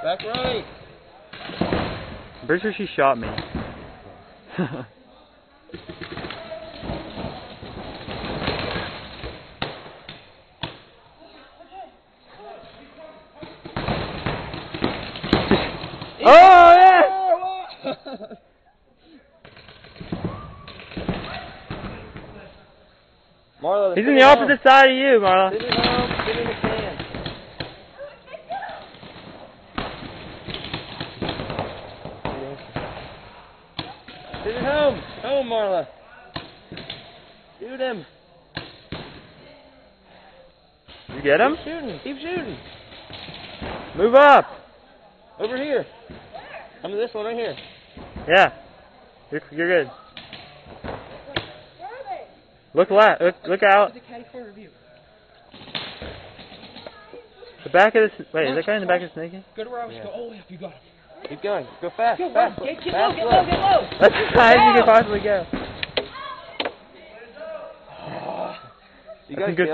Back right. I'm pretty sure she shot me. Oh yeah! Marla, He's in the opposite side of you, Marla. Send it home. Get in the can. Send it home. Home, Marla. Shoot him. You get him? Keep shooting. Keep shooting. Move up. Over here. Come to this one right here. Yeah. You're good. Look left. Look out. The back of this. Wait, is that guy in the back of the snake? Go to where I was. Go all the way up. You got it. Keep going. Go fast. Go, fast. run. Get fast low. Get low. Get low. That's as high as you can possibly go. You gotta Good.